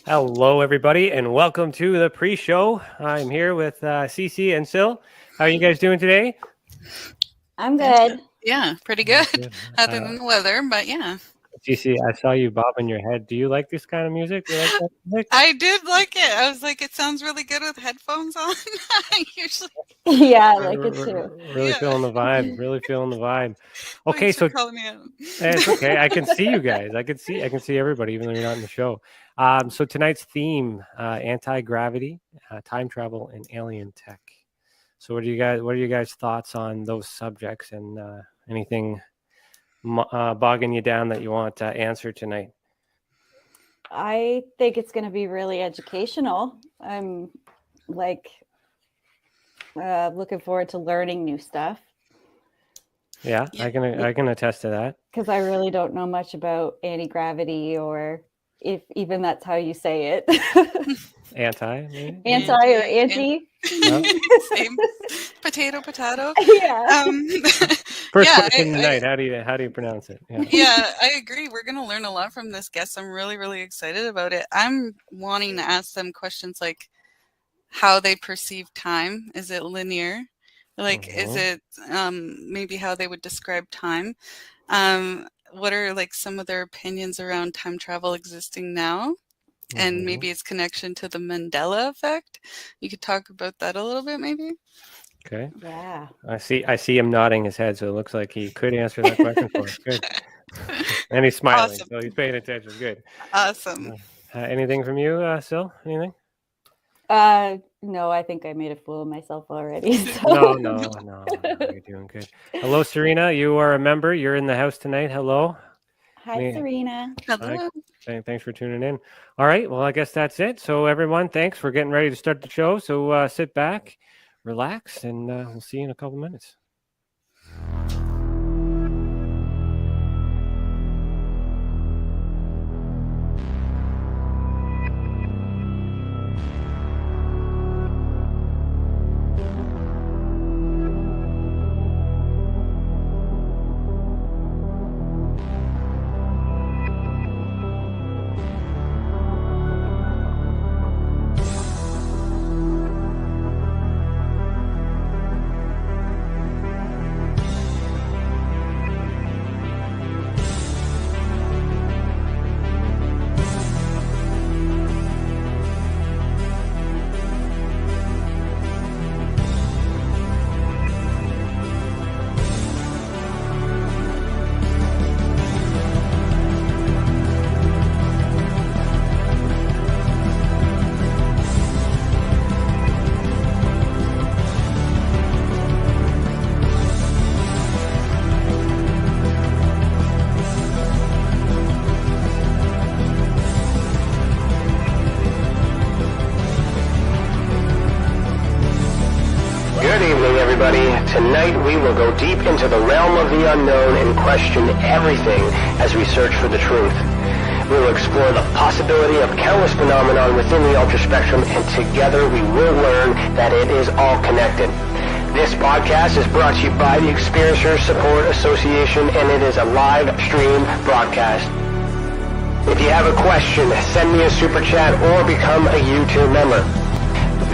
Hello, everybody, and welcome to the pre-show. I'm here with Stacey and Sil. How are you guys doing today? I'm good. Yeah, pretty good. Other than the weather, but yeah. Stacey, I saw you bobbing your head. Do you like this kind of music? Do you like that music? I did like it. I was like, it sounds really good with headphones on. Usually. Yeah, I like it too. Really feeling the vibe. Really feeling the vibe. Okay, Thanks so for calling me out. it's okay. I can see you guys. I can see everybody, even though you're not in the show. So tonight's theme: anti-gravity, time travel, and alien tech. So, what are you guys' thoughts on those subjects, and anything bogging you down that you want to answer tonight? I think it's going to be really educational. I'm looking forward to learning new stuff. Yeah, I can attest to that. Because I really don't know much about anti-gravity, or if even that's how you say it. Anti, maybe? Anti or anti? No? Same. Potato. Yeah. First question tonight. How do you pronounce it? Yeah, I agree. We're going to learn a lot from this guest. I'm really, really excited about it. I'm wanting to ask them questions like how they perceive time. Is it linear? Like, is it maybe how they would describe time? What are like some of their opinions around time travel existing now? And maybe its connection to the Mandela effect. You could talk about that a little bit, maybe. Okay. Yeah. I see him nodding his head, so it looks like he could answer that question for us. Good. And he's smiling, Awesome. so he's paying attention. Good. Awesome. Anything from you, Sil? Anything? No, I think I made a fool of myself already. No, So. you're doing good. Hello, Serena. You are a member. You're in the house tonight. Hello. Hi, Serena. Hello. Thanks for tuning in. All right. Well, I guess that's it. So, everyone, thanks. We're getting ready to start the show. So, sit back, relax, and we'll see you in a couple minutes. Tonight we will go deep into the realm of the unknown and question everything as we search for the truth. We will explore the possibility of countless phenomena within the ultraspectrum, and together we will learn that it is all connected. This podcast is brought to you by the Experiencers Support Association, and it is a live stream broadcast. If you have a question, send me a super chat or become a YouTube member.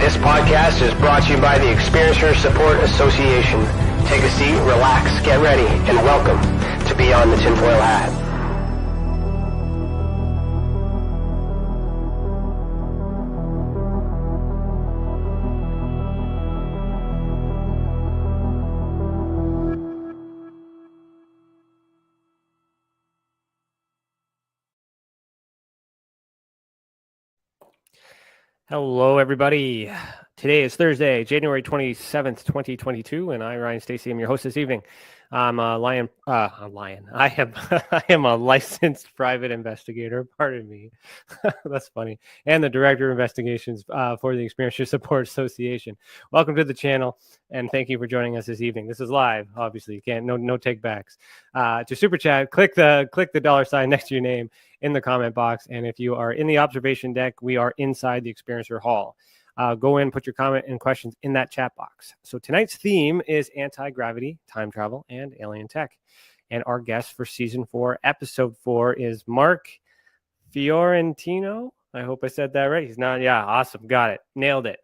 This podcast is brought to you by the Experiencers Support Association. Take a seat, relax, get ready, and welcome to Beyond the Tinfoil Hat. Hello, everybody. Today is Thursday, January 27th, 2022, and I, Ryan Stacey, am your host this evening. I'm a lion. I am a licensed private investigator. Pardon me. That's funny. And the director of investigations for the Experiencers Support Association. Welcome to the channel, and thank you for joining us this evening. This is live. Obviously, you can't no take backs. To super chat, click the $sign next to your name in the comment box, and if you are in the observation deck, we are inside the Experiencer Hall. Go in, put your comment and questions in that chat box. So tonight's theme is anti-gravity, time travel, and alien tech. And our guest for season 4, episode 4 is Mark Fiorentino. I hope I said that right. He's not. Yeah, awesome. Got it. Nailed it.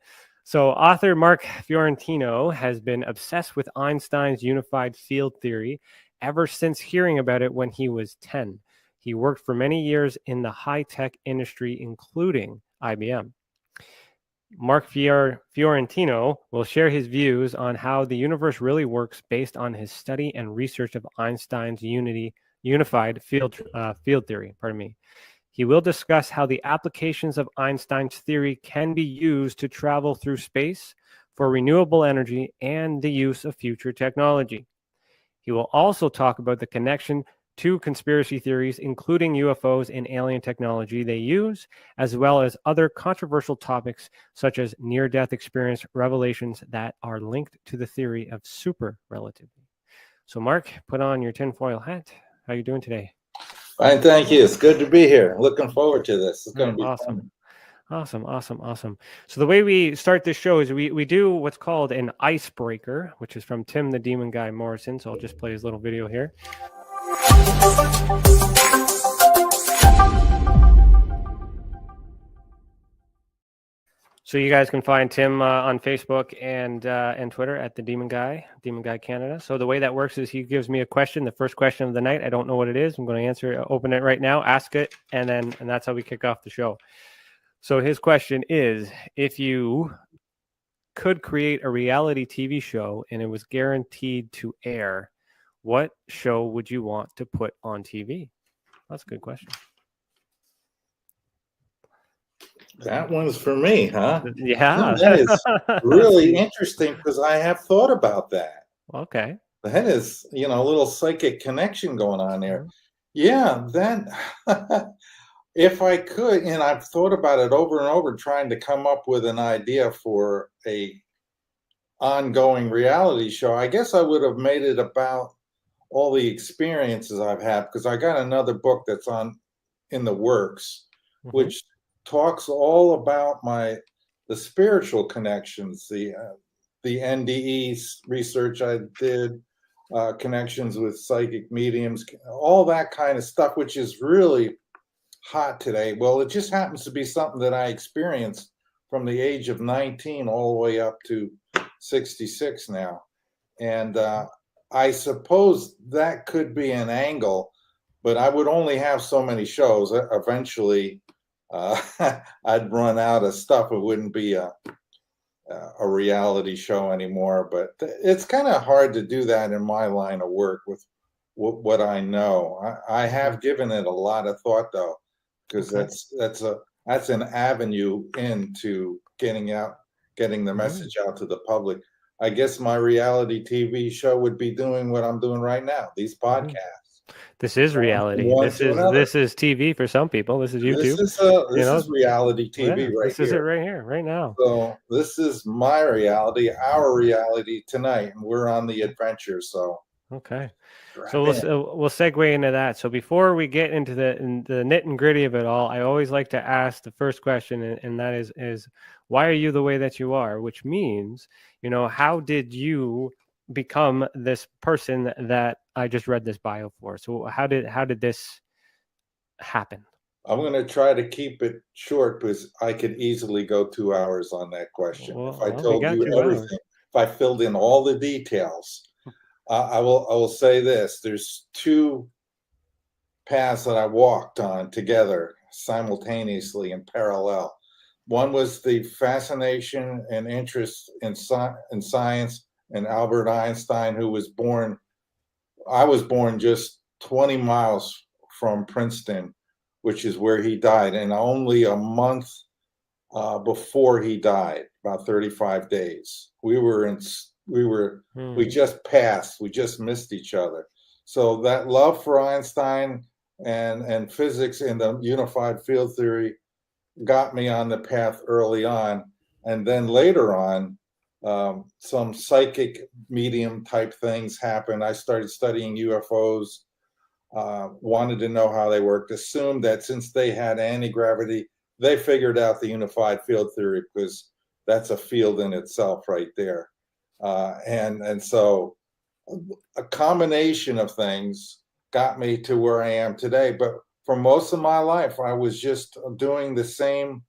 So author Mark Fiorentino has been obsessed with Einstein's unified field theory ever since hearing about it when he was 10. He worked for many years in the high-tech industry, including IBM. Mark Fiorentino will share his views on how the universe really works based on his study and research of Einstein's unified field theory. He will discuss how the applications of Einstein's theory can be used to travel through space for renewable energy and the use of future technology. He will also talk about the connection to conspiracy theories, including UFOs and alien technology they use, as well as other controversial topics such as near-death experience revelations that are linked to the theory of super relativity. So, Mark, put on your tinfoil hat. How are you doing today? Fine, thank you. It's good to be here. Looking forward to this. It's going to be awesome. fun. Awesome. So the way we start this show is we do what's called an icebreaker, which is from Tim the Demon Guy Morrison. So I'll just play his little video here. So you guys can find Tim on Facebook and Twitter at the Demon Guy Canada. So the way that works is he gives me a question, the first question of the night. I don't know what it is. I'm going to answer, open it right now, ask it, and that's how we kick off the show. So his question is, if you could create a reality TV show and it was guaranteed to air, what show would you want to put on TV? That's a good question. That one's for me, huh? Yeah. That is really interesting because I have thought about that. Okay. That is, a little psychic connection going on there. Yeah, then if I could, and I've thought about it over and over, trying to come up with an idea for a ongoing reality show, I guess I would have made it about all the experiences I've had, because I got another book that's in the works, which talks all about the spiritual connections, the NDE research I did, connections with psychic mediums, all that kind of stuff, which is really hot today. Well, it just happens to be something that I experienced from the age of 19 all the way up to 66 now. And I suppose that could be an angle, but I would only have so many shows. Eventually, I'd run out of stuff. It wouldn't be a reality show anymore. But it's kind of hard to do that in my line of work with what I know. I have given it a lot of thought, though, because that's an avenue into getting the message out to the public. I guess my reality TV show would be doing what I'm doing right now, these podcasts. This is reality. This is TV for some people. This is YouTube. This is reality TV right here. This is it right here, right now. So this is my reality, our reality tonight, and we're on the adventure. So Okay. Drop So in. we'll segue into that. So before we get into the nit and gritty of it all, I always like to ask the first question, and that is why are you the way that you are? Which means, how did you become this person that I just read this bio for? So how did this happen? I'm going to try to keep it short because I could easily go 2 hours on that question. Well, If I we told got you 2 everything, hours. if I filled in all the details, I will say this: there's two paths that I walked on together simultaneously in parallel. One was the fascination and interest in science, and Albert Einstein, who was born. I was born just 20 miles from Princeton, which is where he died, and only a month before he died, about 35 days. We just passed. We just missed each other. So that love for Einstein and physics and the unified field theory got me on the path early on. And then later on, some psychic medium type things happened. I started studying UFOs, wanted to know how they worked, assumed that since they had anti-gravity, they figured out the unified field theory because that's a field in itself right there. And so a combination of things got me to where I am today. But for most of my life, I was just doing the same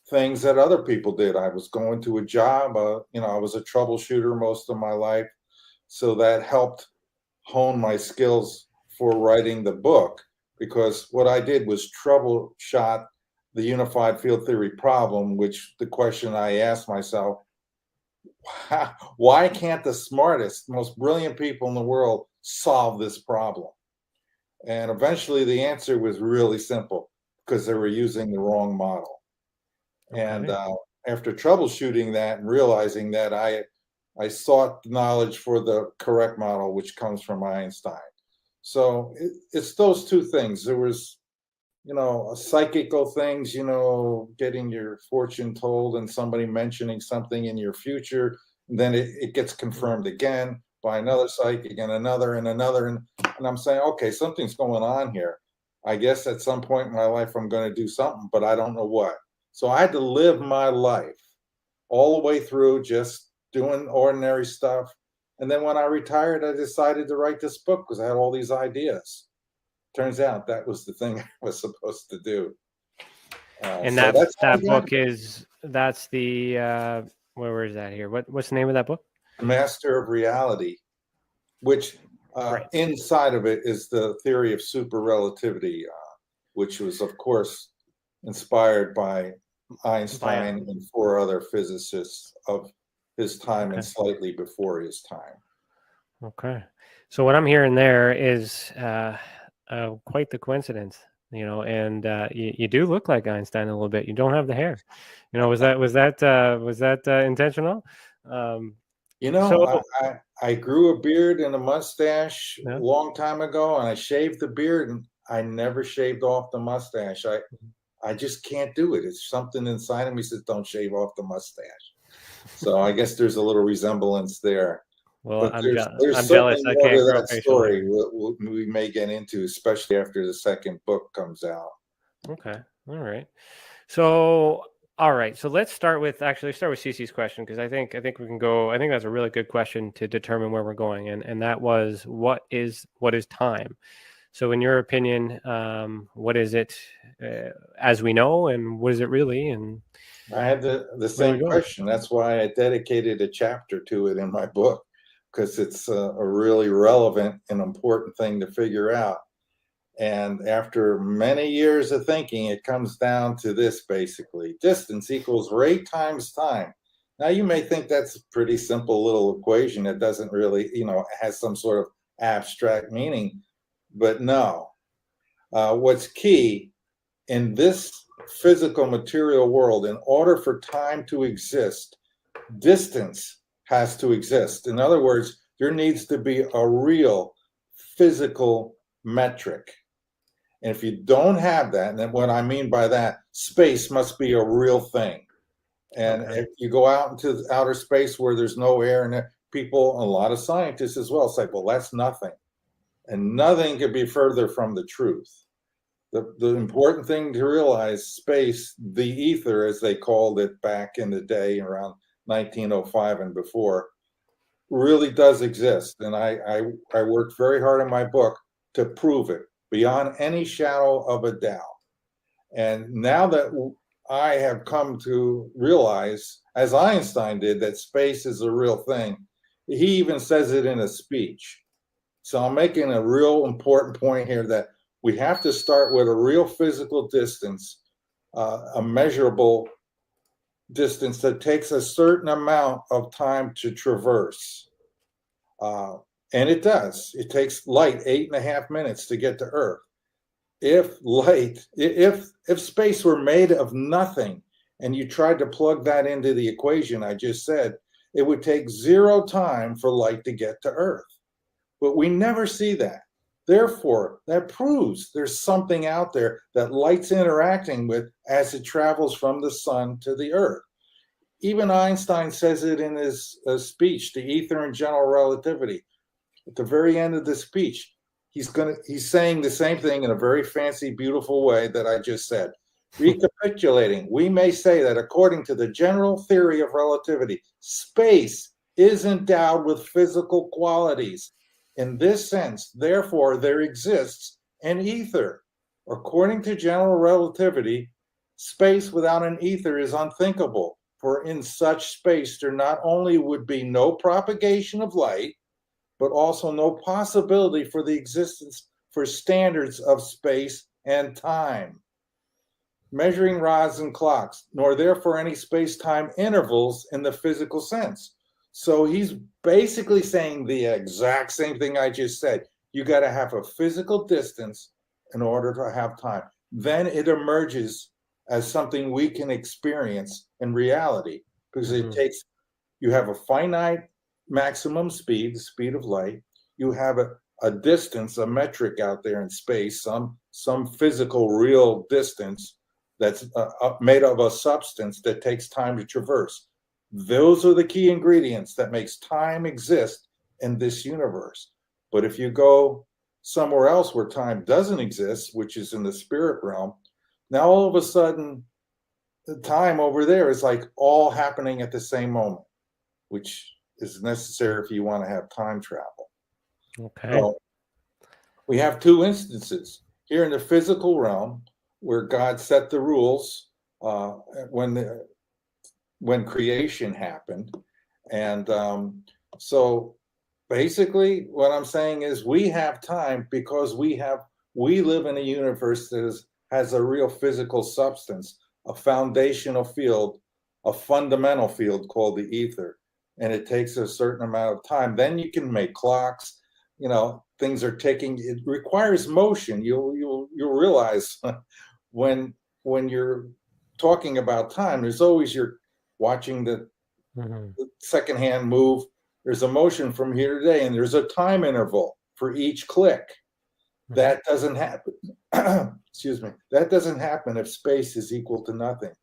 things that other people did. I was going to a job, I was a troubleshooter most of my life. So that helped hone my skills for writing the book, because what I did was troubleshoot the unified field theory problem, which the question I asked myself, why can't the smartest, most brilliant people in the world solve this problem? And eventually the answer was really simple, because they were using the wrong model. Okay. And after troubleshooting that and realizing that, I sought knowledge for the correct model, which comes from Einstein. So it's those two things. There was, psychical things, getting your fortune told and somebody mentioning something in your future. And then it gets confirmed again by another psychic and another and another. And I'm saying, okay, something's going on here. I guess at some point in my life, I'm going to do something, but I don't know what. So I had to live my life all the way through just doing ordinary stuff. And then when I retired, I decided to write this book because I had all these ideas. Turns out that was the thing I was supposed to do. And so that book that's the where is that here? What's the name of that book? Master of Reality, which inside of it is the Theory of Super Relativity, which was, of course, inspired by Einstein and 4 other physicists of his time and slightly before his time. Okay. So what I'm hearing there is quite the coincidence, and you do look like Einstein a little bit. You don't have the hair. Was that intentional? I grew a beard and a mustache a long time ago, and I shaved the beard, and I never shaved off the mustache. I just can't do it. It's something inside of me says, don't shave off the mustache. So I guess there's a little resemblance there. Well, but I'm there's jealous. I can't to grow that story we may get into, especially after the second book comes out. Okay. All right. So, let's start with Cece's question, because I think we can go. I think that's a really good question to determine where we're going, and that was what is time? So, in your opinion, what is it as we know, and what is it really? And I had the same question. That's why I dedicated a chapter to it in my book, because it's a really relevant and important thing to figure out. And after many years of thinking, it comes down to this, basically. Distance equals rate times time. Now, you may think that's a pretty simple little equation that doesn't really, has some sort of abstract meaning. But no. What's key in this physical material world, in order for time to exist, distance has to exist. In other words, there needs to be a real physical metric. And if you don't have that, and then what I mean by that, space must be a real thing. And if you go out into outer space where there's no air, and people, a lot of scientists as well, say, well, that's nothing. And nothing could be further from the truth. The important thing to realize, space, the ether, as they called it back in the day around 1905 and before, really does exist. And I worked very hard in my book to prove it beyond any shadow of a doubt. And now that I have come to realize, as Einstein did, that space is a real thing, he even says it in a speech. So I'm making a real important point here that we have to start with a real physical distance, a measurable distance that takes a certain amount of time to traverse. And it does. It takes light 8.5 minutes to get to Earth. If space were made of nothing and you tried to plug that into the equation I just said, it would take 0 time for light to get to Earth. But we never see that. Therefore, that proves there's something out there that light's interacting with as it travels from the sun to the Earth. Even Einstein says it in his speech, The Ether and General Relativity. At the very end of the speech, he's saying the same thing in a very fancy, beautiful way that I just said. Recapitulating, we may say that according to the general theory of relativity, space is endowed with physical qualities. In this sense, therefore, there exists an ether. According to general relativity, space without an ether is unthinkable, for in such space there not only would be no propagation of light, but also no possibility for the existence for standards of space and time, measuring rods and clocks, nor therefore any space-time intervals in the physical sense. So he's basically saying the exact same thing I just said. You got to have a physical distance in order to have time. Then it emerges as something we can experience in reality, because it takes, you have a finite maximum speed, the speed of light. You have a distance, a metric out there in space, some physical real distance that's made of a substance that takes time to traverse. Those are the key ingredients that makes time exist in this universe. But if you go somewhere else where time doesn't exist, which is in the spirit realm, now all of a sudden the time over there is like all happening at the same moment, which is necessary if you want to have time travel. Okay. So we have 2 instances here in the physical realm where God set the rules when creation happened. And so basically what I'm saying is we have time because we live in a universe that has a real physical substance, a foundational field, a fundamental field called the ether. And it takes a certain amount of time. Then you can make clocks, things are taking, it requires motion. You'll realize when you're talking about time, there's always you're watching the second hand move. There's a motion from here to there, and there's a time interval for each click. That doesn't happen. Excuse me. That doesn't happen if space is equal to nothing.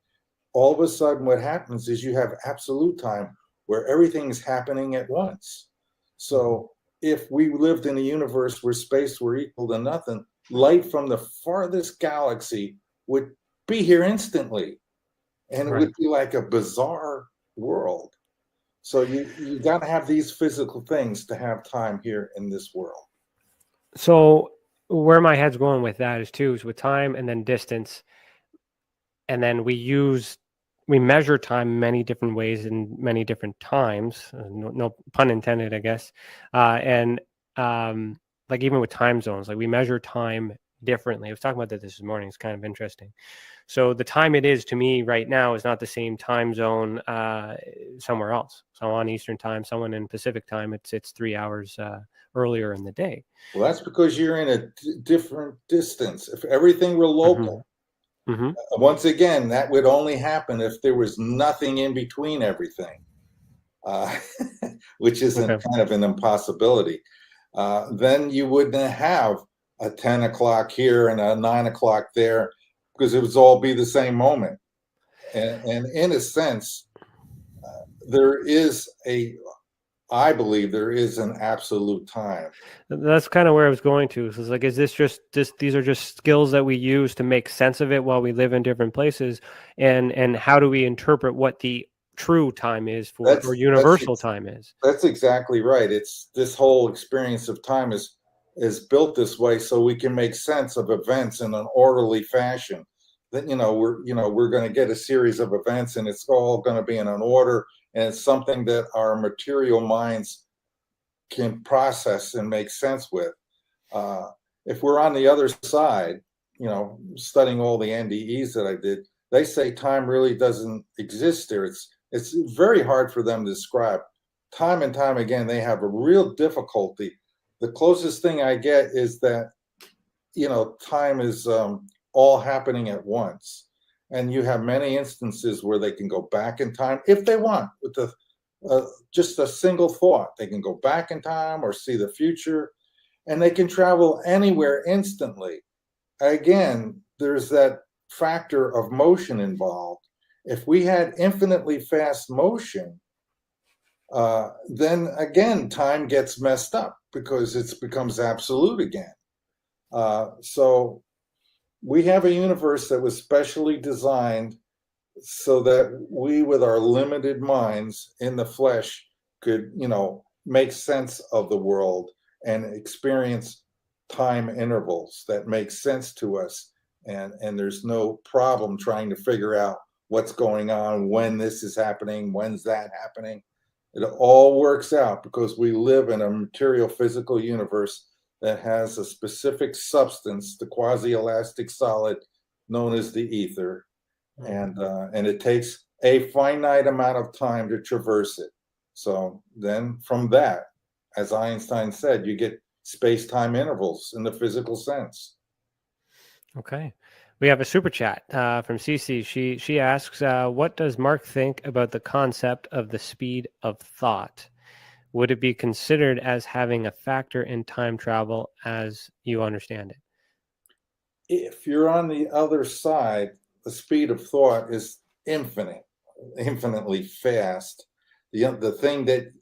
All of a sudden, what happens is you have absolute time where everything is happening at once. So if we lived in a universe where space were equal to nothing, light from the farthest galaxy would be here instantly. And it would be like a bizarre world. So you got to have these physical things to have time here in this world. So where my head's going with that is with time and then distance. And then we measure time many different ways in many different times. No pun intended, I guess. And like even with time zones, like we measure time differently. I was talking about that this morning. It's kind of interesting. So the time it is to me right now is not the same time zone somewhere else. So on Eastern time, someone in Pacific time, it's 3 hours earlier in the day. Well, that's because you're in a different distance. If everything were local, once again, that would only happen if there was nothing in between everything, which isn't kind of an impossibility. Then you wouldn't have a 10 o'clock here and a 9 o'clock there, because it would all be the same moment. And in a sense, there is a I believe there is an absolute time. That's kind of where I was going to. So it's like, is this just these are just skills that we use to make sense of it while we live in different places, and how do we interpret what the true time is for, or universal time is? That's exactly right. It's this whole experience of time is built this way so we can make sense of events in an orderly fashion. That we're going to get a series of events, and it's all going to be in an order, and it's something that our material minds can process and make sense with. If we're on the other side, studying all the NDEs that I did, they say time really doesn't exist there. It's very hard for them to describe. Time and time again, they have a real difficulty. The closest thing I get is that, time is all happening at once. And you have many instances where they can go back in time if they want, with just a single thought. They can go back in time or see the future, and they can travel anywhere instantly. Again, there's that factor of motion involved. If we had infinitely fast motion, then again, time gets messed up because it becomes absolute again. So we have a universe that was specially designed so that we, with our limited minds in the flesh, could, make sense of the world and experience time intervals that make sense to us. And there's no problem trying to figure out what's going on, when this is happening, when's that happening. It all works out because we live in a material physical universe that has a specific substance, the quasi-elastic solid known as the ether. And it takes a finite amount of time to traverse it. So then from that, as Einstein said, you get space-time intervals in the physical sense. Okay. We have a super chat from Stacey. She asks, what does Mark think about the concept of the speed of thought? Would it be considered as having a factor in time travel as you understand it? If you're on the other side, the speed of thought is infinitely fast. The thing that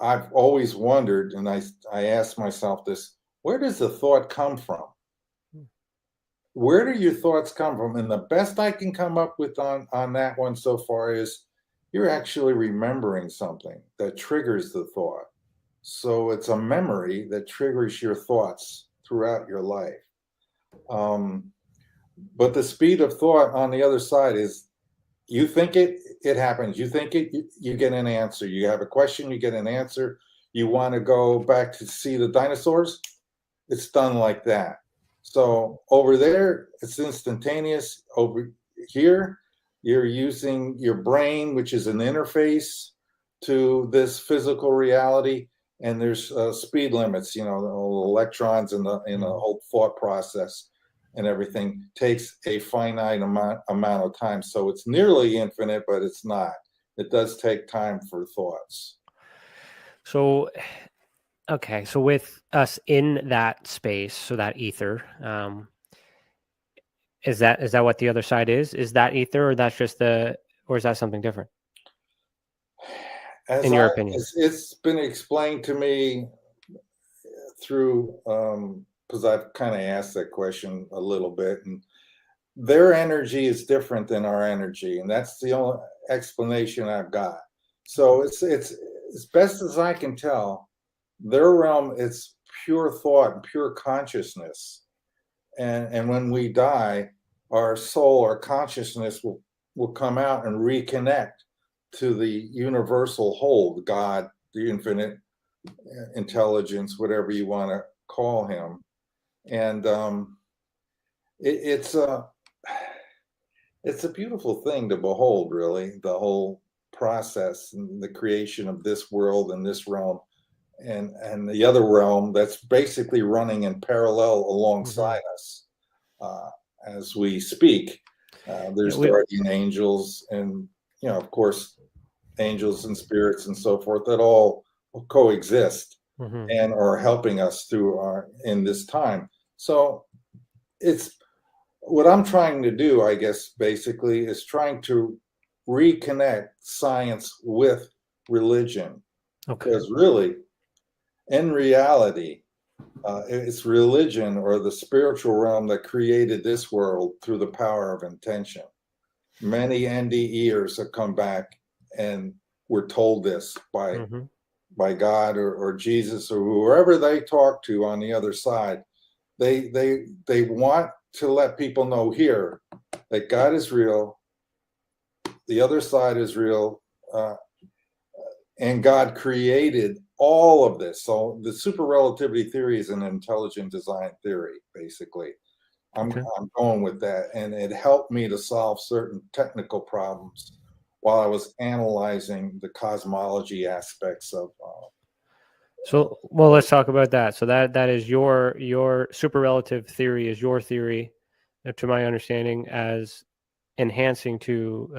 I've always wondered, and I ask myself this, where does the thought come from? Where do your thoughts come from? And the best I can come up with on that one so far is you're actually remembering something that triggers the thought. So it's a memory that triggers your thoughts throughout your life. But the speed of thought on the other side is, you think it happens. You think it, you get an answer. You have a question, you get an answer. You want to go back to see the dinosaurs? It's done like that. So over there, it's instantaneous. Over here, you're using your brain, which is an interface to this physical reality. And there's speed limits, the electrons and the whole thought process and everything takes a finite amount of time. So it's nearly infinite, but it's not. It does take time for thoughts. So, okay. So with us in that space, so that ether, is that what the other side is? Is that ether, or that's just or is that something different? In your opinion? It's been explained to me through, because I've kind of asked that question a little bit, and their energy is different than our energy, and that's the only explanation I've got. So it's as best as I can tell, their realm is pure thought and pure consciousness, and when we die, our soul, our consciousness will come out and reconnect to the universal whole, God, the infinite intelligence, whatever you want to call him. And it's a beautiful thing to behold, really, the whole process and the creation of this world and this realm and the other realm that's basically running in parallel alongside us as we speak. There's guardian angels and, of course, angels and spirits and so forth that all coexist and are helping us through in this time. So it's what I'm trying to do, I guess, basically, is trying to reconnect science with religion Okay. Because really, in reality, it's religion or the spiritual realm that created this world through the power of intention. Many NDEers have come back and were told this by God or Jesus or whoever they talk to on the other side. They want to let people know here that God is real, the other side is real, and God created all of this. So the super relativity theory is an intelligent design theory, basically. I'm going with that, and it helped me to solve certain technical problems while I was analyzing the cosmology aspects of. So, well, let's talk about that. So that is your super relative theory is your theory, to my understanding, as enhancing to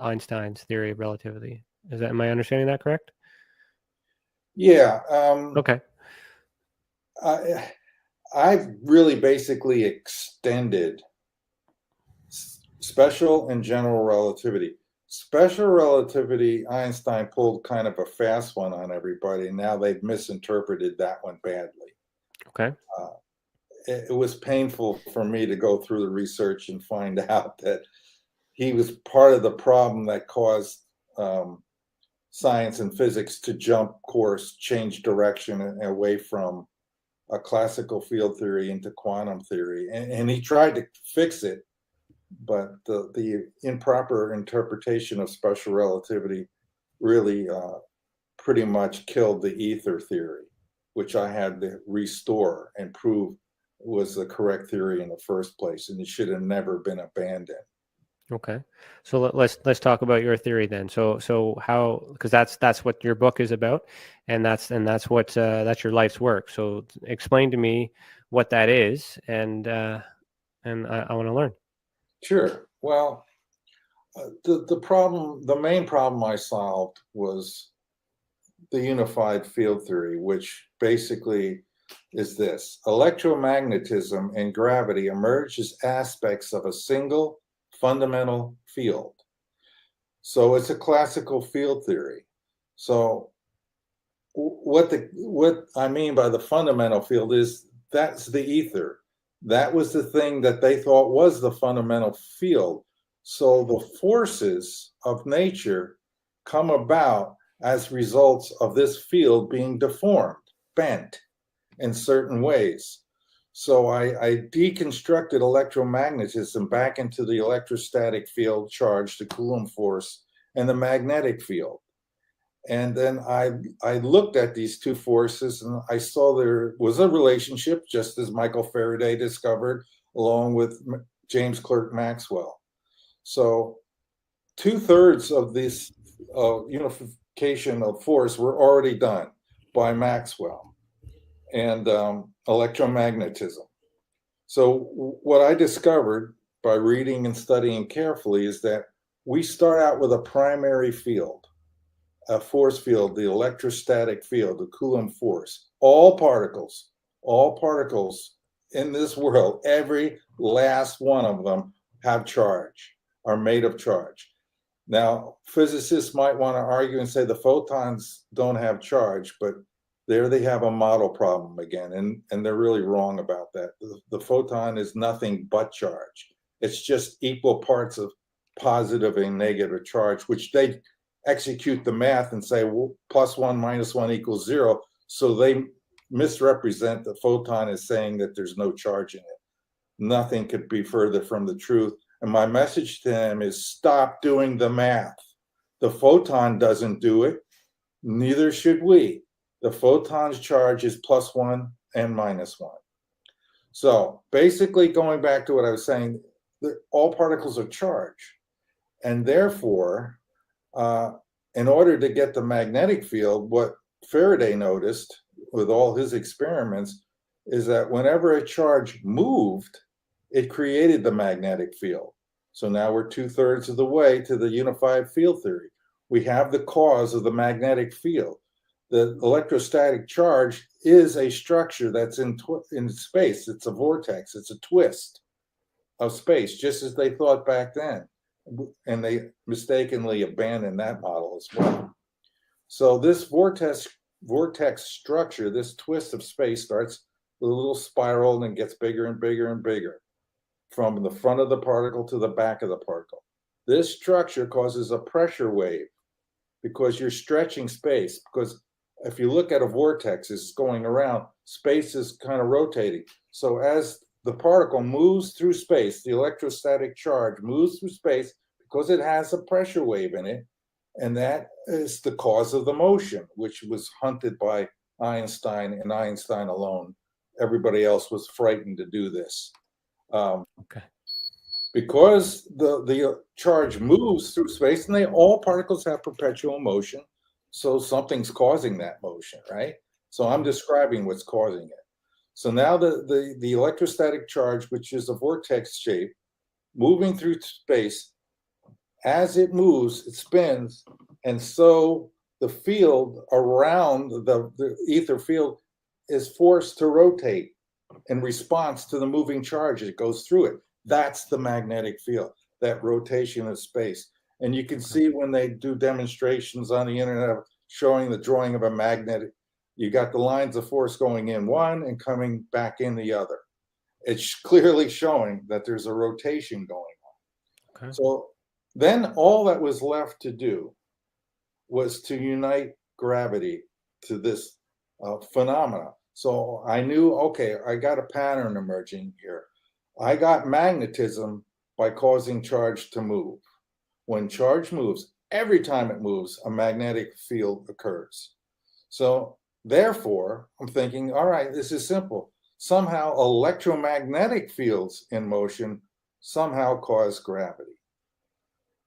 Einstein's theory of relativity. Am I understanding that correct? Yeah. Okay. I've really basically extended special and general relativity. Special relativity, Einstein pulled kind of a fast one on everybody. Now they've misinterpreted that one badly. Okay. It was painful for me to go through the research and find out that he was part of the problem that caused science and physics to jump course, change direction away from a classical field theory into quantum theory. And he tried to fix it, but the improper interpretation of special relativity really pretty much killed the ether theory, which I had to restore and prove was the correct theory in the first place, and it should have never been abandoned. Okay, so let's talk about your theory then. So how, because that's what your book is about, and that's what that's your life's work. So explain to me what that is, and I want to learn. Sure. Well, the main problem I solved was the unified field theory, which basically is this: electromagnetism and gravity emerge as aspects of a single fundamental field. So it's a classical field theory. So what I mean by the fundamental field is that's the ether. That was the thing that they thought was the fundamental field. So the forces of nature come about as results of this field being deformed, bent in certain ways. So I deconstructed electromagnetism back into the electrostatic field charge, the Coulomb force, and the magnetic field. And then I looked at these two forces, and I saw there was a relationship, just as Michael Faraday discovered, along with James Clerk Maxwell. So 2/3 of this unification of force were already done by Maxwell and electromagnetism. So what I discovered by reading and studying carefully is that we start out with a primary field, a force field, the electrostatic field, the Coulomb force. All particles in this world, every last one of them have charge, are made of charge. Now, physicists might want to argue and say the photons don't have charge, but there they have a model problem again, and they're really wrong about that. The photon is nothing but charge. It's just equal parts of positive and negative charge, which they execute the math and say, well, +1 - 1 = 0. So they misrepresent the photon as saying that there's no charge in it. Nothing could be further from the truth. And my message to them is stop doing the math. The photon doesn't do it. Neither should we. The photon's charge is +1 and -1. So basically, going back to what I was saying, all particles are charged. And therefore, in order to get the magnetic field, what Faraday noticed with all his experiments is that whenever a charge moved, it created the magnetic field. So now we're 2/3 of the way to the unified field theory. We have the cause of the magnetic field. The electrostatic charge is a structure that's in space. It's a vortex. It's a twist of space, just as they thought back then. And they mistakenly abandoned that model as well. So this vortex structure, this twist of space starts with a little spiral and gets bigger and bigger and bigger from the front of the particle to the back of the particle. This structure causes a pressure wave because you're stretching space. Because if you look at a vortex, it's going around, space is kind of rotating. So as the particle moves through space, the electrostatic charge moves through space because it has a pressure wave in it. And that is the cause of the motion, which was hunted by Einstein and Einstein alone. Everybody else was frightened to do this. Okay. Because the charge moves through space, and all particles have perpetual motion, so something's causing that motion, right? So I'm describing what's causing it. So now the electrostatic charge, which is a vortex shape, moving through space, as it moves, it spins, and so the field around the ether field is forced to rotate in response to the moving charge as it goes through it. That's the magnetic field, that rotation of space. And you can see when they do demonstrations on the internet showing the drawing of a magnet, you got the lines of force going in one and coming back in the other. It's clearly showing that there's a rotation going on. Okay. So then all that was left to do was to unite gravity to this phenomena. So I knew, okay, I got a pattern emerging here. I got magnetism by causing charge to move. When charge moves, every time it moves, a magnetic field occurs. So therefore, I'm thinking, all right, this is simple. Somehow electromagnetic fields in motion somehow cause gravity.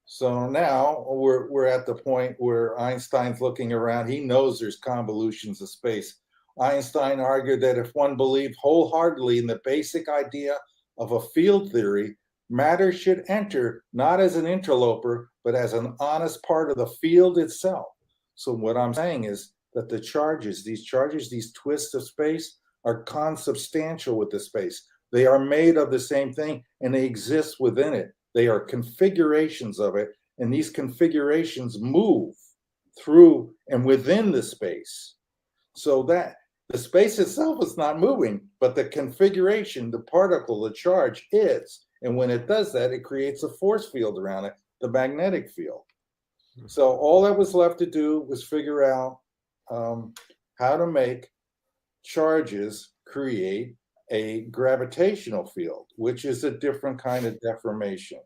So now we're at the point where Einstein's looking around. He knows there's convolutions of space. Einstein argued that if one believed wholeheartedly in the basic idea of a field theory, matter should enter not as an interloper, but as an honest part of the field itself. So what I'm saying is that the charges, these twists of space are consubstantial with the space. They are made of the same thing and they exist within it. They are configurations of it, and these configurations move through and within the space. So that the space itself is not moving, but the configuration, the particle, the charge is. And when it does that, it creates a force field around it, the magnetic field. So all that was left to do was figure out how to make charges create a gravitational field, which is a different kind of deformation.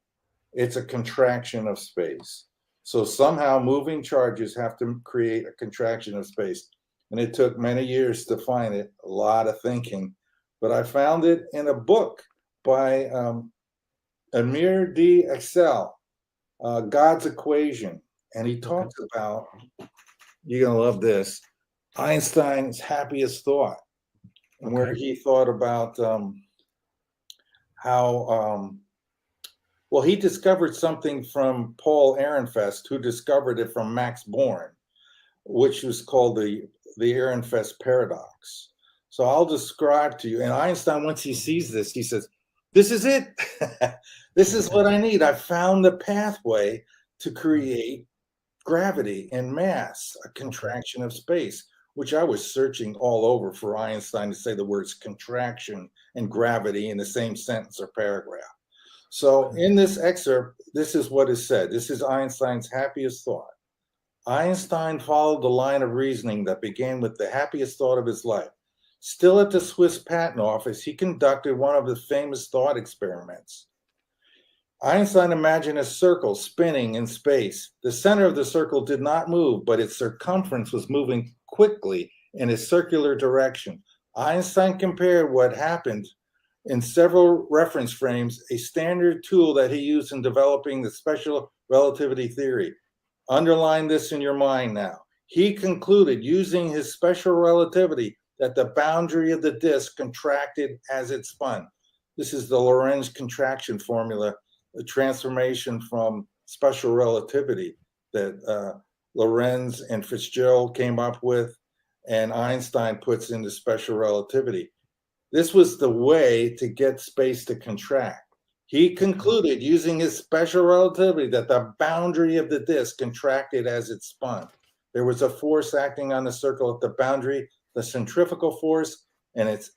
It's a contraction of space. So somehow moving charges have to create a contraction of space. And it took many years to find it, a lot of thinking. But I found it in a book by Amir D. Excel, God's Equation. And he talks about, you're going to love this, Einstein's happiest thought. And where he thought about how, well, he discovered something from Paul Ehrenfest, who discovered it from Max Born, which was called the Ehrenfest paradox. So I'll describe to you. And Einstein, once he sees this, he says, this is it. This is what I need. I found the pathway to create gravity and mass, a contraction of space, which I was searching all over for Einstein to say the words contraction and gravity in the same sentence or paragraph. So in this excerpt, this is what is said. This is Einstein's happiest thought. Einstein followed the line of reasoning that began with the happiest thought of his life. Still at the Swiss Patent Office, he conducted one of the famous thought experiments. Einstein imagined a circle spinning in space. The center of the circle did not move, but its circumference was moving quickly in a circular direction. Einstein compared what happened in several reference frames, a standard tool that he used in developing the special relativity theory. Underline this in your mind now. He concluded, using his special relativity, that the boundary of the disk contracted as it spun. This is the Lorentz contraction formula, the transformation from special relativity that Lorentz and Fitzgerald came up with, and Einstein puts into special relativity. This was the way to get space to contract. He concluded, using his special relativity, that the boundary of the disk contracted as it spun. There was a force acting on the circle at the boundary, the centrifugal force, and its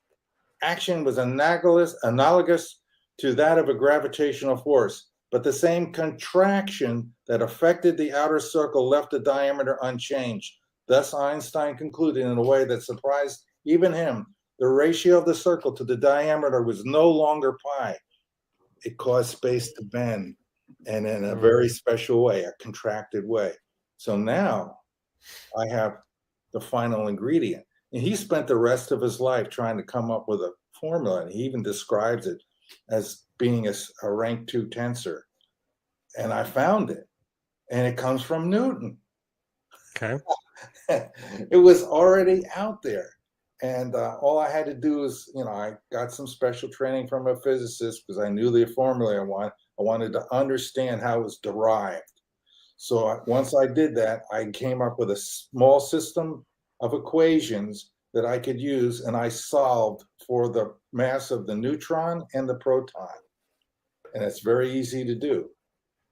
action was analogous to that of a gravitational force, but the same contraction that affected the outer circle left the diameter unchanged. Thus, Einstein concluded in a way that surprised even him, the ratio of the circle to the diameter was no longer pi. It caused space to bend, and in a very special way, a contracted way. So now I have the final ingredient. And he spent the rest of his life trying to come up with a formula, and he even describes it as being a rank 2 tensor. And I found it, and it comes from Newton. Okay. It was already out there. And all I had to do is, I got some special training from a physicist because I knew the formula I wanted to understand how it was derived. So once I did that, I came up with a small system of equations that I could use, and I solved for the mass of the neutron and the proton. And it's very easy to do.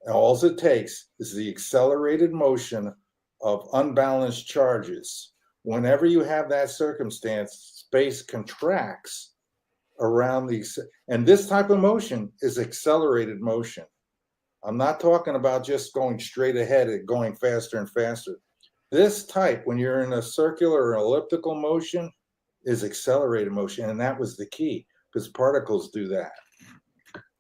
And all it takes is the accelerated motion of unbalanced charges. Whenever you have that circumstance, space contracts around and this type of motion is accelerated motion. I'm not talking about just going straight ahead and going faster and faster. This type, when you're in a circular or elliptical motion, is accelerated motion, and that was the key, because particles do that.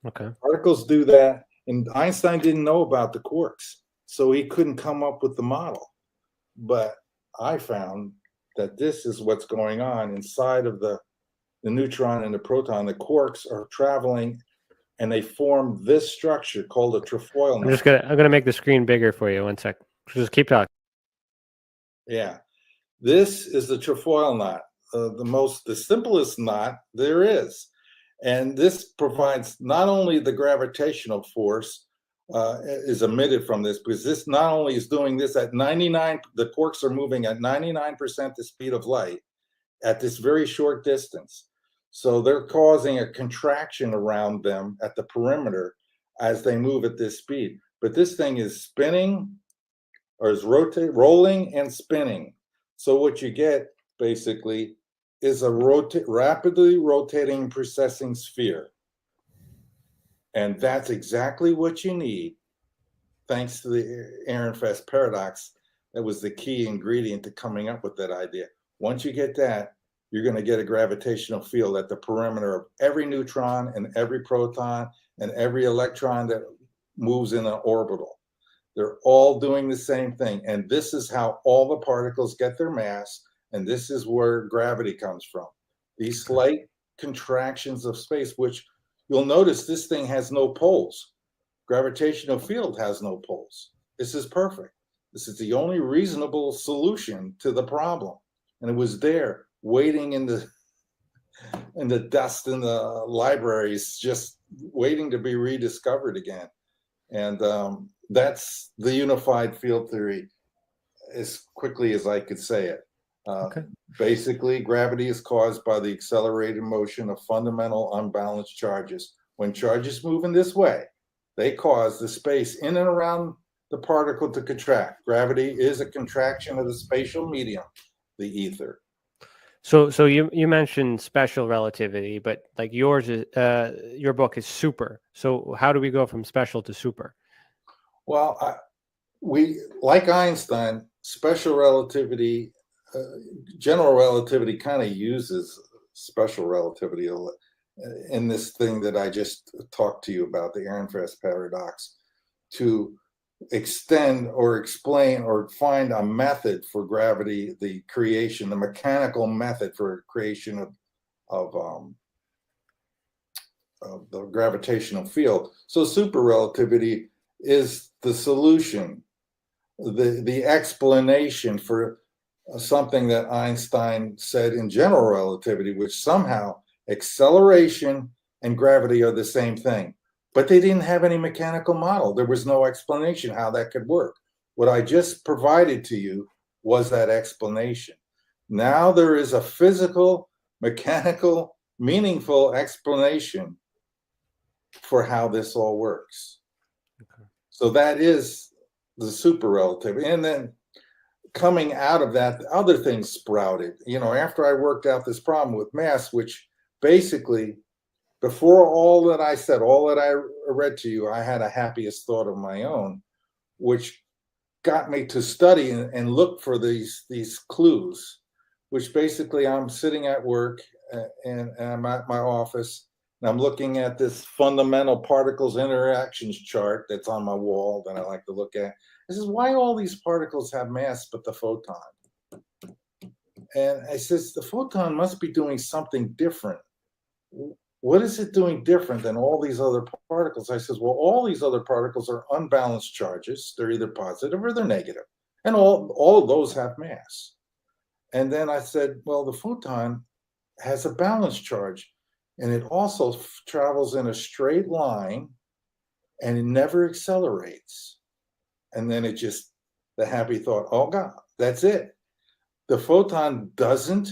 Okay. Particles do that, and Einstein didn't know about the quarks, so he couldn't come up with the model. But I found that this is what's going on inside of the neutron and the proton. The quarks are traveling, and they form this structure called a trefoil knot. I'm gonna make the screen bigger for you. 1 sec. Just keep talking. Yeah, this is the trefoil knot, the simplest knot there is, and this provides not only the gravitational force is emitted from this, because this not only is doing this at 99, the quarks are moving at 99% the speed of light at this very short distance. So they're causing a contraction around them at the perimeter as they move at this speed. But this thing is spinning, or is rolling and spinning. So what you get basically is a rapidly rotating precessing sphere. And that's exactly what you need, thanks to the Ehrenfest paradox. That was the key ingredient to coming up with that idea. Once you get that, you're going to get a gravitational field at the perimeter of every neutron and every proton and every electron that moves in an orbital. They're all doing the same thing. And this is how all the particles get their mass. And this is where gravity comes from. These slight contractions of space, which you'll notice this thing has no poles. Gravitational field has no poles. This is perfect. This is the only reasonable solution to the problem. And it was there waiting in the dust in the libraries, just waiting to be rediscovered again. And that's the unified field theory, as quickly as I could say it. Basically, gravity is caused by the accelerated motion of fundamental unbalanced charges. When charges move in this way, they cause the space in and around the particle to contract. Gravity is a contraction of the spatial medium, the ether. So you mentioned special relativity, but like yours is your book is super. So how do we go from special to super? Well, we, like Einstein, special relativity, general relativity kind of uses special relativity in this thing that I just talked to you about, the Ehrenfest paradox, to extend or explain or find a method for gravity, the creation, the mechanical method for creation of the gravitational field. So super relativity is the solution, the explanation for something that Einstein said in general relativity, which somehow acceleration and gravity are the same thing. But they didn't have any mechanical model. There was no explanation how that could work. What I just provided to you was that explanation. Now there is a physical, mechanical, meaningful explanation for how this all works. Okay. So that is the super relativity. And then coming out of that, other things sprouted. After I worked out this problem with mass, which basically, before all that I said, all that I read to you, I had a happiest thought of my own, which got me to study and look for these clues, which basically I'm sitting at work and I'm at my office and I'm looking at this fundamental particles interactions chart that's on my wall that I like to look at. This is why all these particles have mass but the photon. And I says, the photon must be doing something different. What is it doing different than all these other particles? I says, well, all these other particles are unbalanced charges. They're either positive or they're negative. And all of those have mass. And then I said, well, the photon has a balanced charge. And it also travels in a straight line and it never accelerates. And then the happy thought, oh God, that's it. The photon doesn't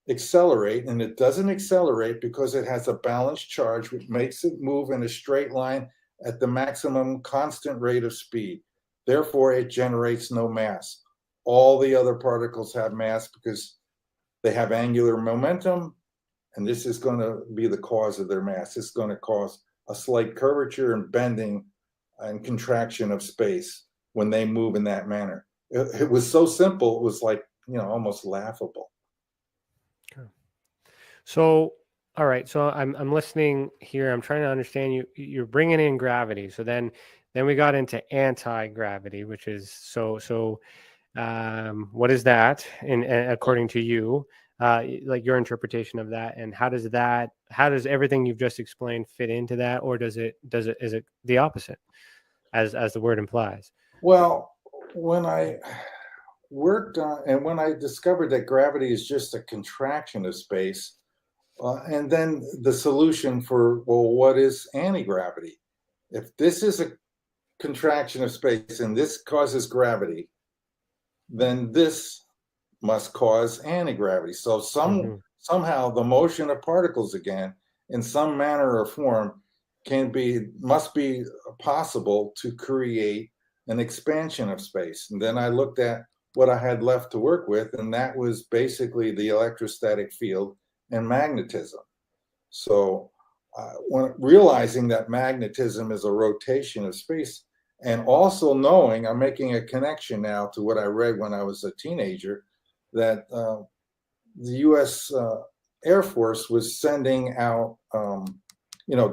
accelerate, and it doesn't accelerate because it has a balanced charge, which makes it move in a straight line at the maximum constant rate of speed. Therefore, it generates no mass. All the other particles have mass because they have angular momentum, and this is going to be the cause of their mass. It's going to cause a slight curvature and bending and contraction of space when they move in that manner. It was so simple, it was like, almost laughable. So, all right. So I'm listening here. I'm trying to understand you. You're bringing in gravity. So then we got into anti-gravity, which is what is that? And according to you, like your interpretation of that, and how does everything you've just explained fit into that, or is it the opposite, as the word implies? Well, when I worked on, and when I discovered that gravity is just a contraction of space, and then the solution for, well, what is anti-gravity? If this is a contraction of space and this causes gravity, then this must cause anti-gravity. So somehow the motion of particles again, in some manner or form, must be possible to create an expansion of space. And then I looked at what I had left to work with, and that was basically the electrostatic field and magnetism. So when realizing that magnetism is a rotation of space, and also knowing, I'm making a connection now to what I read when I was a teenager, that the U.S. Air Force was sending out,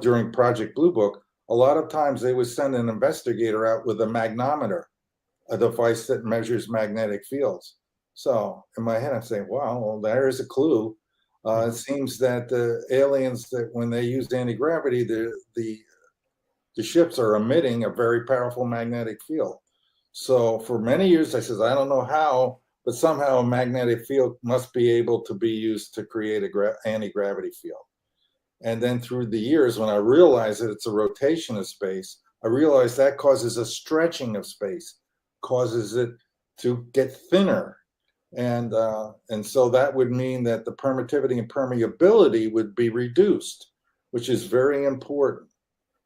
during Project Blue Book, a lot of times they would send an investigator out with a magnometer, a device that measures magnetic fields. So in my head, I'm saying, wow, well, there's a clue. It seems that the aliens, that when they use anti-gravity, the ships are emitting a very powerful magnetic field. So for many years, I said, I don't know how, but somehow a magnetic field must be able to be used to create an anti-gravity field. And then through the years, when I realized that it's a rotation of space, I realized that causes a stretching of space, causes it to get thinner. And so that would mean that the permittivity and permeability would be reduced, which is very important.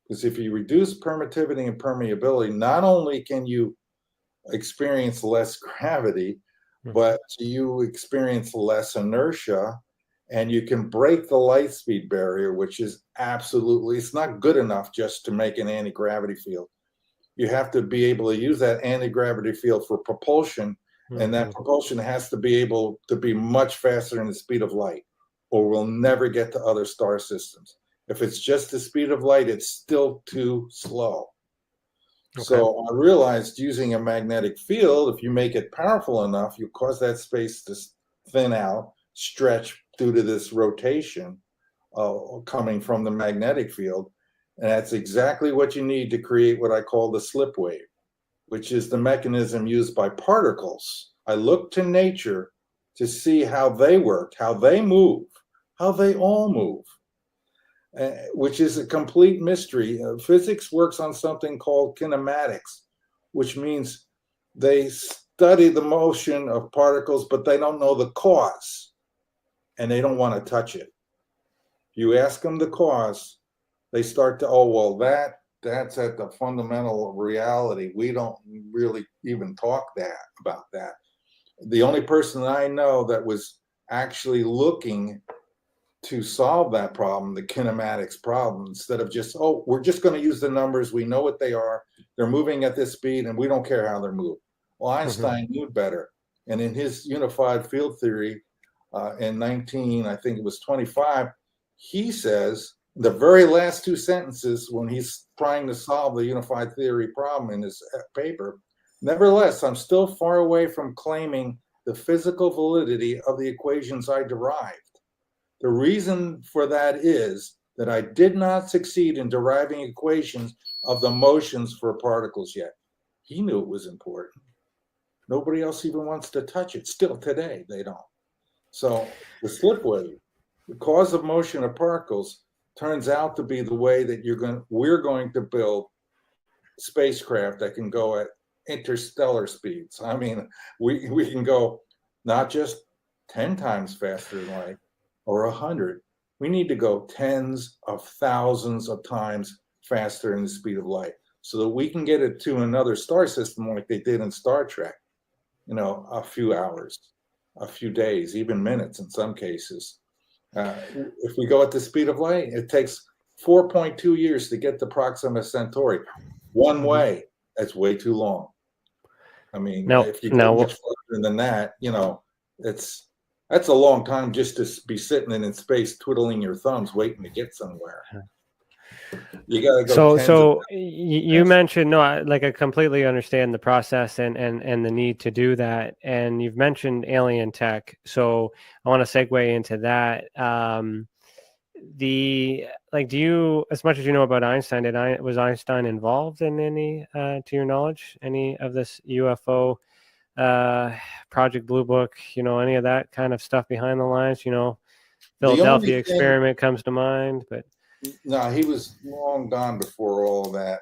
Because if you reduce permittivity and permeability, not only can you experience less gravity, but you experience less inertia, and you can break the light speed barrier, which is it's not good enough just to make an anti-gravity field. You have to be able to use that anti-gravity field for propulsion, and that propulsion has to be able to be much faster than the speed of light, or we'll never get to other star systems. If it's just the speed of light, it's still too slow. Okay. So I realized using a magnetic field, if you make it powerful enough, you cause that space to thin out, stretch due to this rotation coming from the magnetic field. And that's exactly what you need to create what I call the slip wave, which is the mechanism used by particles. I look to nature to see how they work, how they move, how they all move. Which is a complete mystery. Physics works on something called kinematics, which means they study the motion of particles, but they don't know the cause, and they don't want to touch it. You ask them the cause, they start to, that's at the fundamental reality. We don't really even talk about that. The only person I know that was actually looking to solve that problem, the kinematics problem, instead of just, oh, we're just going to use the numbers. We know what they are. They're moving at this speed, and we don't care how they're moved. Well, Einstein knew better. And in his unified field theory in I think it was 25, he says the very last two sentences when he's trying to solve the unified theory problem in his paper, nevertheless, I'm still far away from claiming the physical validity of the equations I derived. The reason for that is that I did not succeed in deriving equations of the motions for particles yet. He knew it was important. Nobody else even wants to touch it. Still today, they don't. So the slip wave, the cause of motion of particles, turns out to be the way that we're going to build spacecraft that can go at interstellar speeds. I mean, we can go not just 10 times faster than light or 100. We need to go tens of thousands of times faster than the speed of light so that we can get it to another star system like they did in Star Trek, a few hours, a few days, even minutes in some cases. If we go at the speed of light, it takes 4.2 years to get to Proxima Centauri. One way, that's way too long. I mean, if you go much farther than that, that's a long time just to be sitting in space twiddling your thumbs waiting to get somewhere. You got to go. So you mentioned, I completely understand the process and the need to do that. And you've mentioned alien tech. So I want to segue into that. Do you, as much as you know about Einstein, was Einstein involved in any, to your knowledge, any of this UFO Project Blue Book, any of that kind of stuff behind the lines? Philadelphia experiment comes to mind, but no, he was long gone before all of that.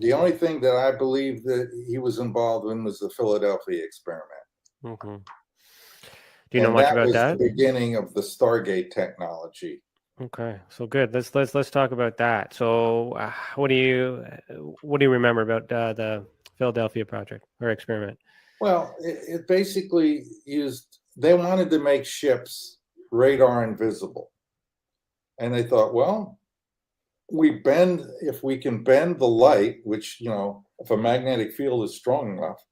The only thing that I believe that he was involved in was the Philadelphia experiment. Do you know much about that? The beginning of the Stargate technology. Okay, so good. Let's talk about that. So, what do you remember about the Philadelphia project or experiment? Well, it basically they wanted to make ships radar invisible. And they thought, well, if we can bend the light, which, if a magnetic field is strong enough,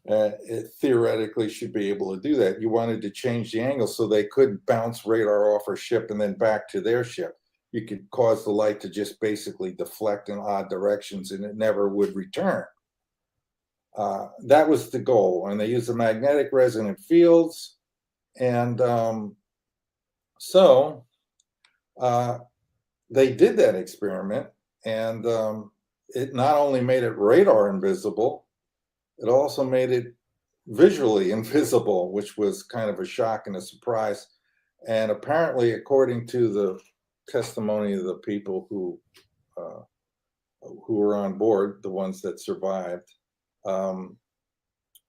it theoretically should be able to do that. You wanted to change the angle so they could bounce radar off our ship and then back to their ship. You could cause the light to just basically deflect in odd directions and it never would return. That was the goal. And they used the magnetic resonant fields. And they did that experiment, and it not only made it radar invisible, it also made it visually invisible, which was kind of a shock and a surprise. And apparently, according to the testimony of the people who were on board, the ones that survived,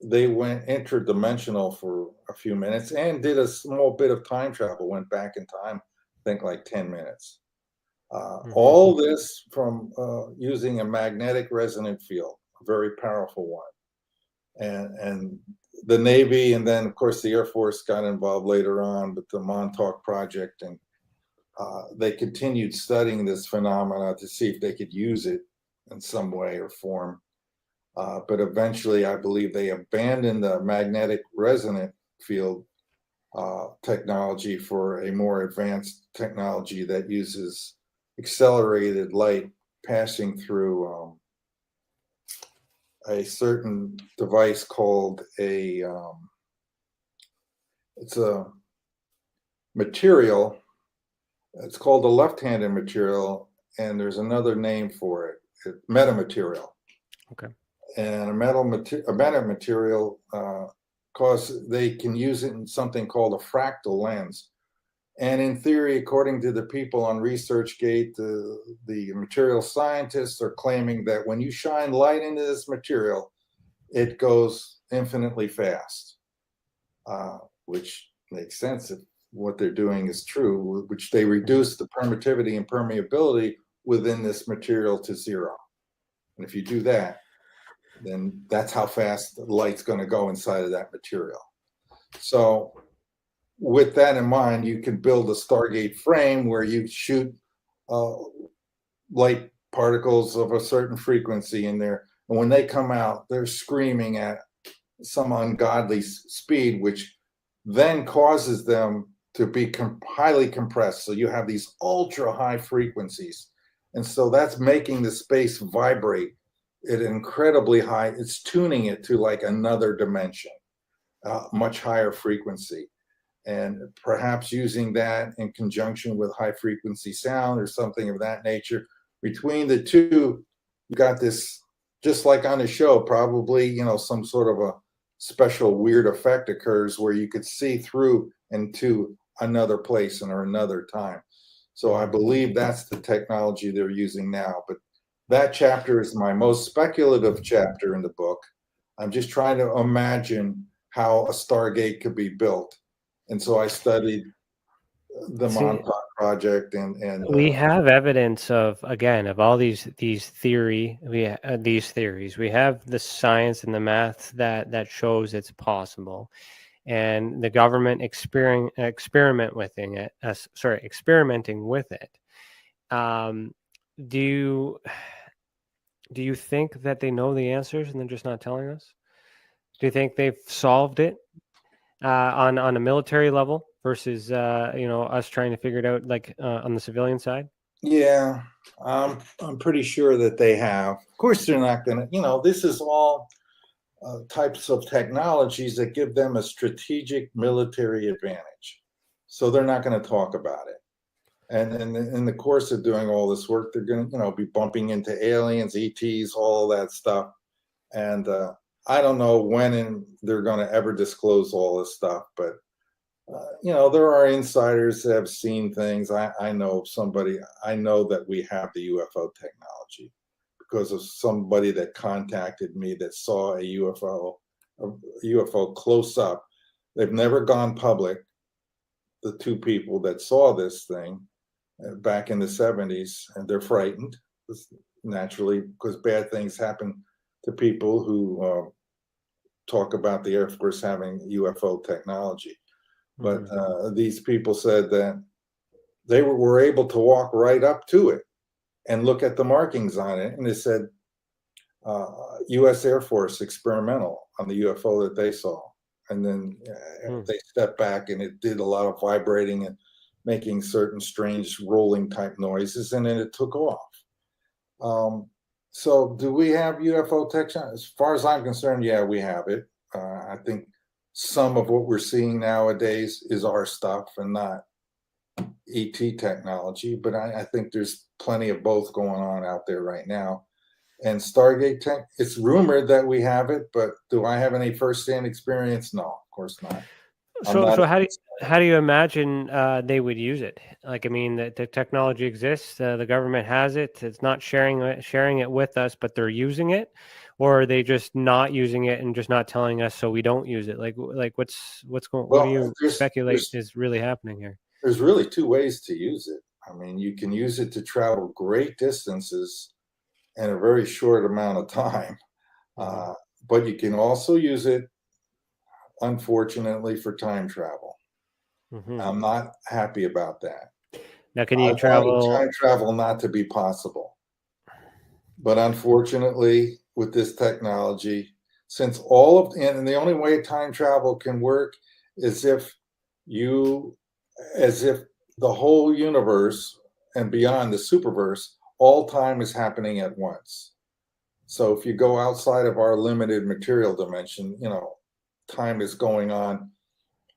they went interdimensional for a few minutes and did a small bit of time travel, went back in time, I think like 10 minutes. All this from using a magnetic resonant field, a very powerful one. And the Navy, and then of course the Air Force got involved later on with the Montauk Project, and they continued studying this phenomena to see if they could use it in some way or form. But eventually, I believe they abandoned the magnetic resonant field technology for a more advanced technology that uses accelerated light passing through a certain device called it's a material. It's called a left-handed material, and there's another name for it. Metamaterial. Okay. And a metamaterial, because they can use it in something called a fractal lens. And in theory, according to the people on ResearchGate, the material scientists are claiming that when you shine light into this material, it goes infinitely fast, which makes sense if what they're doing is true, which they reduce the permittivity and permeability within this material to zero. And if you do that, then that's how fast the light's going to go inside of that material. So with that in mind, you can build a Stargate frame where you shoot light particles of a certain frequency in there. And when they come out, they're screaming at some ungodly speed, which then causes them to be highly compressed. So you have these ultra high frequencies. And so that's making the space vibrate at incredibly high. It's tuning it to like another dimension, much higher frequency. And perhaps using that in conjunction with high frequency sound or something of that nature. Between the two, you got this, just like on the show, probably, you know, some sort of a special weird effect occurs where you could see through into another place or another time. So I believe that's the technology they're using now. But that chapter is my most speculative chapter in the book. I'm just trying to imagine how a Stargate could be built. And so I studied the Montauk Project, and we have evidence of all these theories. We have the science and the math that shows it's possible, and the government experimenting with it. Do you think that they know the answers and they're just not telling us? Do you think they've solved it on a military level versus us trying to figure it out like on the civilian side? Yeah, I'm pretty sure that they have. Of course, they're not going to. This is all types of technologies that give them a strategic military advantage. So they're not going to talk about it. And in the course of doing all this work, they're going to, be bumping into aliens, ETs, all that stuff. And I don't know when they're going to ever disclose all this stuff, but there are insiders that have seen things. I know that we have the UFO technology because of somebody that contacted me that saw a UFO close up. They've never gone public. The two people that saw this thing back in the 70s, and they're frightened naturally because bad things happen to people who talk about the Air Force having UFO technology. But these people said that they were able to walk right up to it and look at the markings on it. And they said, U.S. Air Force experimental on the UFO that they saw. And then they stepped back and it did a lot of vibrating and making certain strange rolling type noises. And then it took off. So do we have UFO technology? As far as I'm concerned, yeah, we have it. I think some of what we're seeing nowadays is our stuff and not ET technology, but I think there's plenty of both going on out there right now. And Stargate tech, it's rumored that we have it, but do I have any firsthand experience? No, of course not. So how do you imagine they would use it? Like, I mean, the technology exists, the government has it. It's not sharing it with us, but they're using it. Or are they just not using it and just not telling us so we don't use it? Like what's going? What do you speculate is really happening here? There's really two ways to use it. I mean, you can use it to travel great distances in a very short amount of time, but you can also use it, unfortunately, for time travel. I'm not happy about that. Now, can you travel? Time travel not to be possible, but unfortunately, with this technology, since and the only way time travel can work is if the whole universe and beyond the superverse, all time is happening at once. So if you go outside of our limited material dimension, time is going on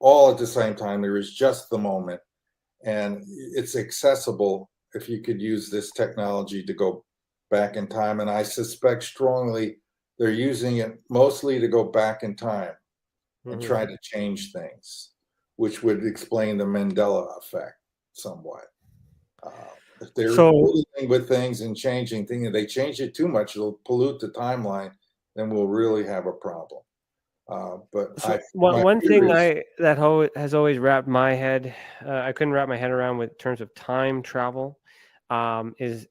all at the same time. There is just the moment, and it's accessible if you could use this technology to go back in time. And I suspect strongly they're using it mostly to go back in time and try to change things, which would explain the Mandela effect somewhat. If they're dealing with things and changing things, if they change it too much, it'll pollute the timeline, then we'll really have a problem. One thing that has always wrapped my head, I couldn't wrap my head around with terms of time travel, is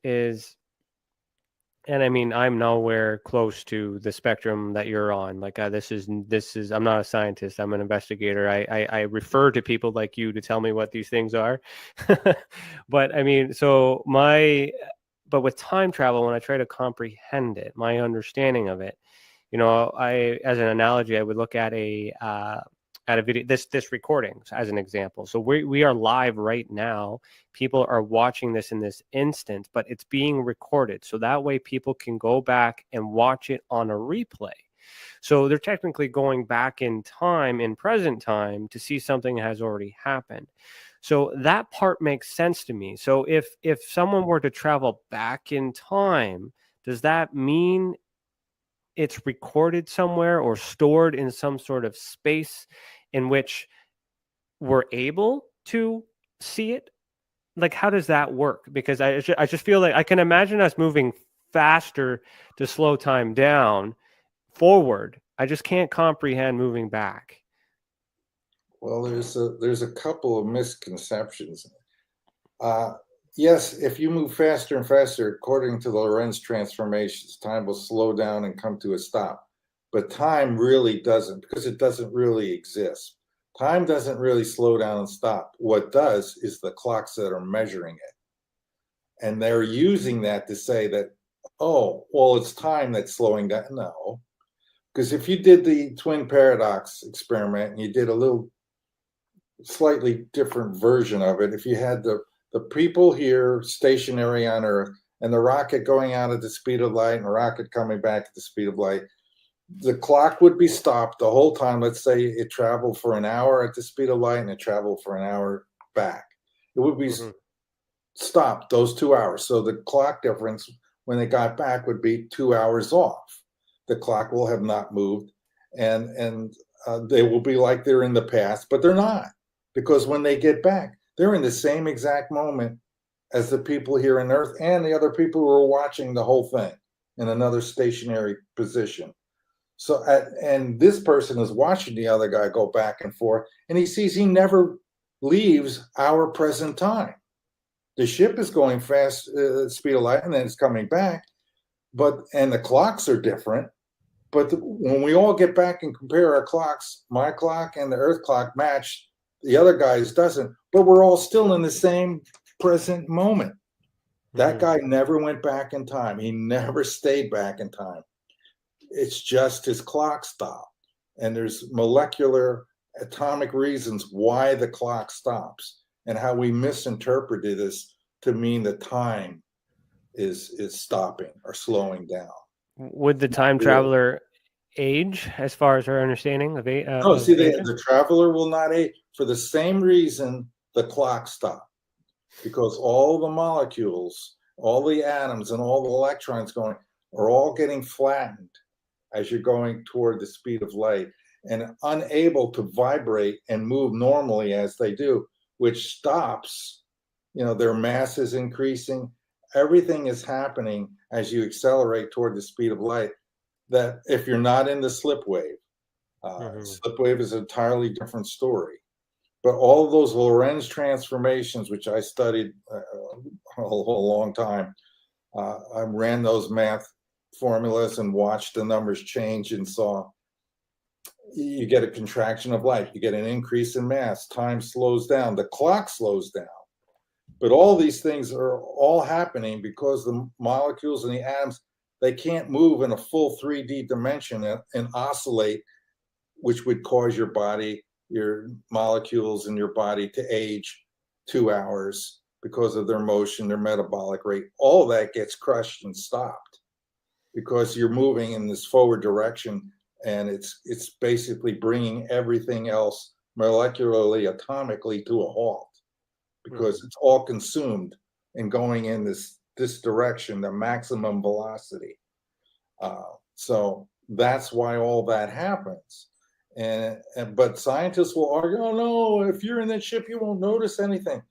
And I mean, I'm nowhere close to the spectrum that you're on. Like this is, I'm not a scientist. I'm an investigator. I refer to people like you to tell me what these things are. But I mean, but with time travel, when I try to comprehend it, my understanding of it, as an analogy, I would look at a video, this recording as an example. So we are live right now. People are watching this in this instant, but it's being recorded. So that way people can go back and watch it on a replay. So they're technically going back in time, in present time, to see something that has already happened. So that part makes sense to me. So if someone were to travel back in time, does that mean it's recorded somewhere or stored in some sort of space in which we're able to see it? Like, how does that work? Because I just feel like I can imagine us moving faster to slow time down forward. I just can't comprehend moving back. Well, there's a couple of misconceptions. Yes, if you move faster and faster, according to the Lorentz transformations, time will slow down and come to a stop. But time really doesn't, because it doesn't really exist. Time doesn't really slow down and stop. What does is the clocks that are measuring it. And they're using that to say that, oh, well, it's time that's slowing down. No, because if you did the twin paradox experiment and you did a little slightly different version of it, if you had the people here stationary on Earth and the rocket going out at the speed of light and the rocket coming back at the speed of light, the clock would be stopped the whole time. Let's say it traveled for an hour at the speed of light and it traveled for an hour back. It would be stopped those 2 hours. So the clock difference when it got back would be 2 hours off. The clock will have not moved, and they will be like they're in the past, but they're not, because when they get back, they're in the same exact moment as the people here on Earth and the other people who are watching the whole thing in another stationary position. So, and this person is watching the other guy go back and forth, and he sees he never leaves our present time. The ship is going fast, speed of light, and then it's coming back, and the clocks are different. But when we all get back and compare our clocks, my clock and the Earth clock match, the other guy's doesn't, but we're all still in the same present moment. That guy never went back in time. He never stayed back in time. It's just his clock stopped. And there's molecular atomic reasons why the clock stops and how we misinterpreted this to mean that time is stopping or slowing down. Would the time traveler age as far as her understanding of age? No, see, the traveler will not age for the same reason the clock stopped, because all the molecules, all the atoms, and all the electrons are all getting flattened as you're going toward the speed of light and unable to vibrate and move normally as they do, which stops, their mass is increasing. Everything is happening as you accelerate toward the speed of light, that if you're not in the slip wave, slip wave is an entirely different story. But all of those Lorentz transformations, which I studied a long time, I ran those math formulas and watched the numbers change and saw you get a contraction of light, you get an increase in mass, time slows down, the clock slows down. But all these things are all happening because the molecules and the atoms, they can't move in a full 3D dimension and oscillate, which would cause your body, your molecules in your body to age 2 hours because of their motion, their metabolic rate. All that gets crushed and stopped because you're moving in this forward direction, and it's basically bringing everything else molecularly, atomically to a halt, because it's all consumed and going in this direction, the maximum velocity. So that's why all that happens. But scientists will argue, oh no, if you're in that ship, you won't notice anything.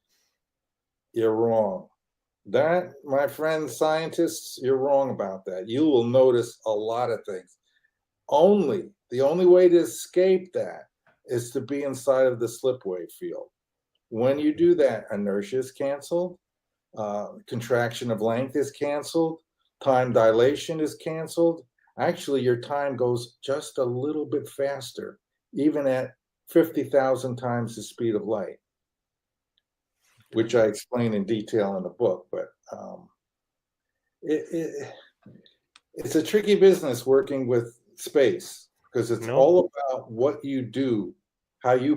You're wrong. That, my friend scientists, you're wrong about that. You will notice a lot of things. The only way to escape that is to be inside of the slip wave field. When you do that, inertia is canceled, contraction of length is canceled, time dilation is canceled, actually your time goes just a little bit faster, even at 50,000 times the speed of light, which I explain in detail in the book. But it's a tricky business working with space, because it's all about what you do, how you